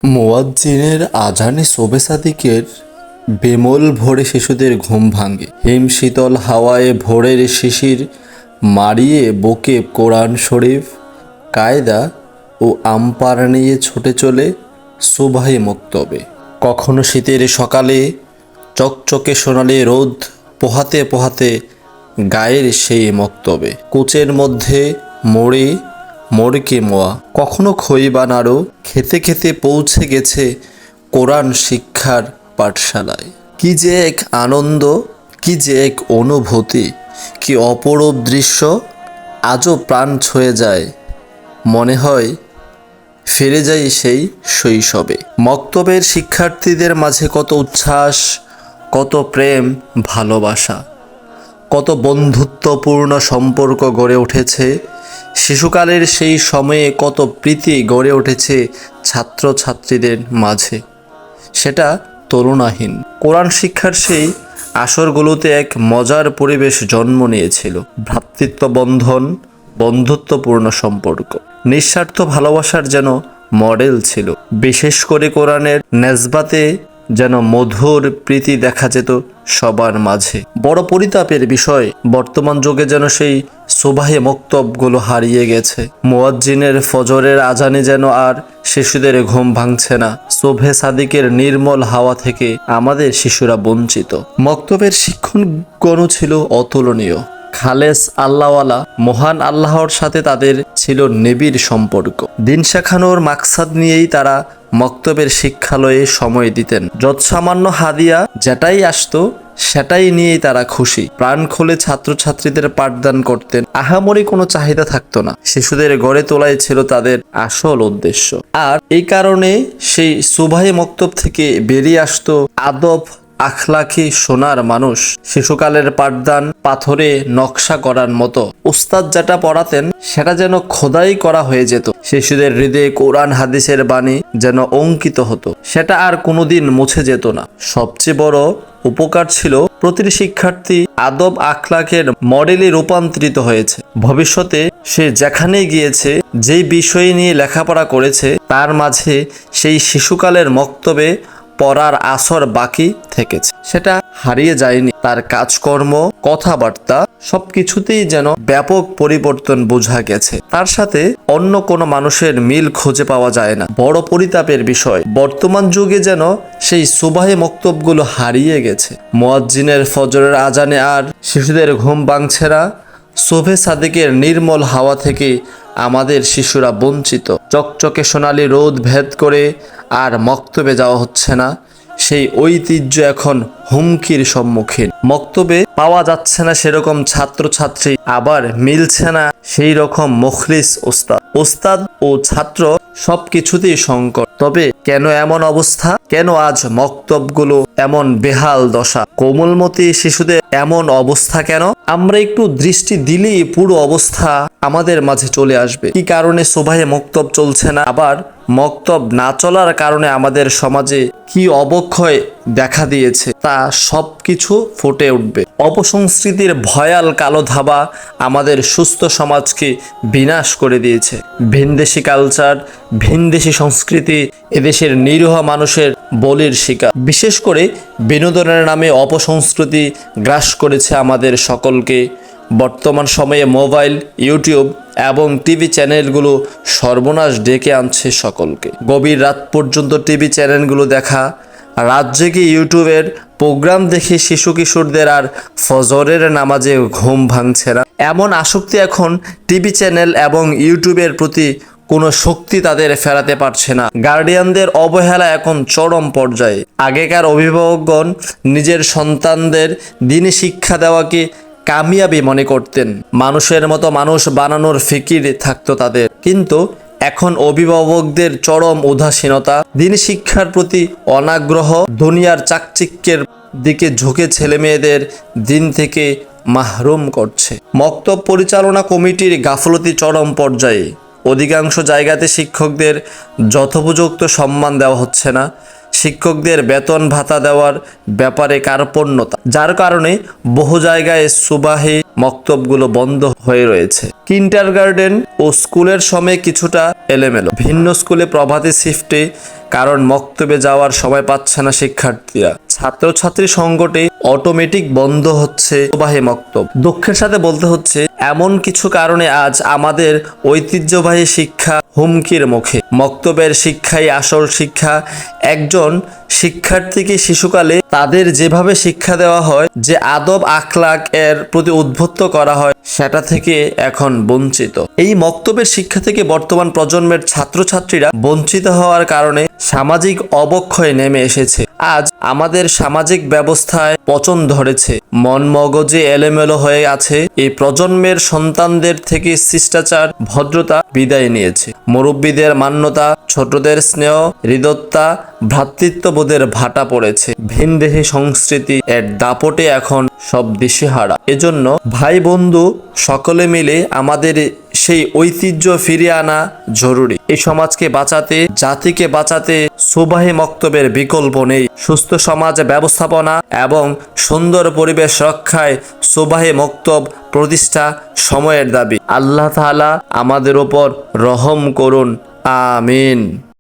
মুয়াজ্জিনের আজানে শোবে সাদিকের বেমল ভোরে শিশুদের ঘুম ভাঙে। হিমশীতল হাওয়ায় ভোরের শিশির মারিয়ে বুকে কোরআন শরীফ কায়দা ও আমপারা নিয়ে ছুটে চলে সুবহে মক্তবে। কখনো শীতের সকালে চকচকে সোনালি রোদ পোহাতে পোহাতে গায়ের সেই মক্তবে, কোচের মধ্যে মোড়ে মোড়কে মোয়া, কখনো খই বা নাড়ু খেতে খেতে পৌঁছে গেছে কোরআন শিক্ষার পাঠশালায়। কি যে এক আনন্দ, কি যে এক অনুভূতি, কি অপরূপ দৃশ্য! আজও প্রাণ ছুঁয়ে যায়, মনে হয় ফিরে যাই সেই শৈশবে। মক্তবের শিক্ষার্থীদের মাঝে কত উচ্ছ্বাস, কত প্রেম ভালোবাসা, কত বন্ধুত্বপূর্ণ সম্পর্ক গড়ে উঠেছে। শিশুকালের সেই সময়ে কত প্রীতি গড়ে উঠেছে ছাত্রছাত্রীদের মাঝে, সেটা তুলনাহীন। কোরআন শিক্ষার সেই আসরগুলোতে এক মজার পরিবেশ জন্ম নিয়েছিল। ভ্রাতৃত্ব বন্ধন, বন্ধুত্বপূর্ণ সম্পর্ক, নিঃস্বার্থ ভালোবাসার যেন মডেল ছিল। বিশেষ করে কোরআনের নেসবাতে যেন মধুর প্রীতি দেখা যেত সবার মাঝে। বড় পরিতাপের বিষয়, বর্তমান যুগে যেন সেই সুবহে মক্তবগুলো হারিয়ে গেছে। মুয়াজ্জিনের ফজরের আজানে যেন আর শিশুদের ঘুম ভাঙছে না। শোবে সাদিকের নির্মল হাওয়া থেকে আমাদের শিশুরা বঞ্চিত। মক্তবের শিক্ষকগণও ছিল অতুলনীয়, খালেস আল্লাহওয়ালা। মহান আল্লাহর সাথে তাদের ছিল নিবিড় সম্পর্ক। দিন শেখানোর মাকসাদ নিয়েই তারা মক্তবের শিক্ষালয়ে সময় দিতেন। যৎসামান্য হাদিয়া যেটাই আসতো সেটাই নিয়েই তারা খুশি। প্রাণ খুলে ছাত্রছাত্রীদের পাঠদান করতেন। আহামরি কোনো চাহিদা থাকতো না। শিশুদের গড়ে তোলাই ছিল তাদের আসল উদ্দেশ্য। আর এই কারণে সেই সুবহে মক্তব থেকে বেরিয়ে আসতো আদব আখলাকি সোনার মানুষ। শিশুকালের পাঠদান পাথরে নকশা করার মতো। উস্তাদ যেটা পড়াতেন সেটা যেন খোদাই করা হয়ে যেত। শিশুদের হৃদয়ে কোরআন হাদিসের বাণী যেন অঙ্কিত হতো, সেটা আর কোনোদিন মুছে যেত না। সবচেয়ে বড় উপকার ছিল প্রতিটি শিক্ষার্থী আদব আখলাকের মডেলে রূপান্তরিত হয়েছে। ভবিষ্যতে সে যেখানেই গিয়েছে, যেই বিষয় নিয়ে লেখাপড়া করেছে, তার মাঝে সেই শিশুকালের মক্তবে পড়ার আসর বাকি থেকেছে, সেটা হারিয়ে যায়নি। তার কাজকর্ম, কথাবার্তা সবকিছুতেই যেন ব্যাপক পরিবর্তন বোঝা গেছে। তার সাথে অন্য কোনো মানুষের মিল খুঁজে পাওয়া যায় না। বড় পরিতাপের বিষয়, বর্তমান যুগে যেন সেই সুবহে মক্তবগুলো হারিয়ে গেছে। মুয়াজ্জিনের ফজরের আজানে আর শিশুদের ঘুম ভাঙছে না। শোবে সাদিকের নির্মল হাওয়া থেকে আমাদের শিশুরা বঞ্চিত। চকচকে সোনালি রোদ ভেদ করে আর মক্তবে যাওয়া হচ্ছে না। সেই ঐতিহ্য এখন হুমকির সম্মুখীন। মক্তবে পাওয়া যাচ্ছে না সেরকম ছাত্রছাত্রী, আবার মিলছে না সেই রকম মুখলিস ওস্তাদ। ওস্তাদ ও ছাত্র সবকিছুতেই সংকট। তবে কেন এমন অবস্থা? কেন আজ মক্তবগুলো এমন বেহাল দশা? কোমলমতি শিশুদের এমন অবস্থা কেন? আমরা একটু দৃষ্টি দিলেই পুরো অবস্থা আমাদের মাঝে চলে আসবে। কি কারণে সুবহে মক্তব চলছে না? আবার মক্তব না চলার কারণে আমাদের সমাজে কি অবক্ষয় দেখা দিয়েছে, তা সবকিছু ফুটে উঠবে। অপসংস্কৃতির ভয়াল কালো ধাবা আমাদের সুস্থ সমাজকে বিনাশ করে দিয়েছে। ভিনদেশি কালচার, ভিনদেশি সংস্কৃতি এদেশের নিরীহ মানুষের বলির শিকার। বিশেষ করে বিনোদনের নামে অপসংস্কৃতি গ্রাস করেছে আমাদের সকলকে। বর্তমান সময়ে মোবাইল, ইউটিউব এবং টিভি চ্যানেলগুলো সর্বনাশ ডেকে আনছে সকলকে। গভীর রাত পর্যন্ত টিভি চ্যানেলগুলো দেখা, রাত জেগে ইউটিউবের প্রোগ্রাম দেখে শিশু কিশোরদের আর ফজরের নামাজে ঘুম ভাঙছে না। এমন আসক্তি এখন টিভি চ্যানেল এবং ইউটিউবের প্রতি কোনো শক্তি তাদের ফেরাতে পারছে না। গার্ডিয়ানদের অবহেলা এখন চরম পর্যায়ে। আগেকার অভিভাবকগণ নিজের সন্তানদের দিনী শিক্ষা দেওয়াকে কামিয়াবি মনে করতেন। মানুষের মতো মানুষ বানানোর ফিকির থাকতো তাদের। কিন্তু এখন অভিভাবকদের চরম উদাসীনতা, দিনী শিক্ষার প্রতি অনাগ্রহ, দুনিয়ার চাকচিক্যের দিকে ঝুঁকে ছেলেমেয়েদের দিন থেকে মাহরুম করছে। মক্তব পরিচালনা কমিটির গাফলতি চরম পর্যায়ে। অধিকাংশ জায়গাতে শিক্ষকদের যথোপযুক্ত সম্মান দেওয়া হচ্ছে না। শিক্ষকদের বেতন ভাতা দেওয়ার ব্যাপারে কার্পণ্যতা, যার কারণে বহু জায়গায় সুবহে মক্তবগুলো বন্ধ হয়ে রয়েছে। কিন্ডারগার্টেন ও স্কুলের সময় কিছুটা এলোমেলো। ভিন্ন স্কুলে প্রভাতী শিফটে কারণ মক্তবে যাওয়ার সময় পাচ্ছে না শিক্ষার্থীরা। ছাত্রছাত্রী সংকটে অটোমেটিক বন্ধ হচ্ছে ঐতিহ্যবাহী মক্তব। দুঃখের সাথে বলতে হচ্ছে এমন কিছু কারণে আজ আমাদের ঐতিহ্যবাহী শিক্ষা হুমকির মুখে। মক্তবের শিক্ষাই আসল শিক্ষা। একজন শিক্ষার্থীকে শিশুকালে তাদের যেভাবে শিক্ষা দেওয়া হয়, যে আদব আখলাক এর প্রতি উদ্বুদ্ধ করা হয়, সেটা থেকে এখন বঞ্চিত। এই মক্তবের শিক্ষা থেকে বর্তমান প্রজন্মের ছাত্রছাত্রীরা বঞ্চিত হওয়ার কারণে সামাজিক অবক্ষয় নেমে এসেছে। আজ আমাদের সামাজিক ব্যবস্থায় পচন ধরেছে, মন মগজে এলোমেলো হয়ে আছে। এই প্রজন্মের সন্তানদের থেকে শিষ্টাচার ভদ্রতা বিদায় নিয়েছে। মুরব্বীদের মান্যতা, ছোটদের স্নেহ, হৃদয়তা, ভ্রাতৃত্ববোধের ভাটা পড়েছে। ভিনদেহী সংস্কৃতি এর দাপটে এখন সব দিশেহারা। এজন্য ভাই বন্ধু সকলে মিলে আমাদের সেই ঐতিহ্য ফিরিয়ে আনা জরুরি। এই সমাজকে বাঁচাতে, জাতিকে বাঁচাতে সুবাহি মক্তবের বিকল্প নেই। সুস্থ সমাজ ব্যবস্থাপনা এবং সুন্দর পরিবেশ রক্ষায় সুবাহি মক্তব প্রতিষ্ঠা সময়ের দাবি। আল্লাহ তাআলা আমাদের ওপর রহম করুন, আমিন।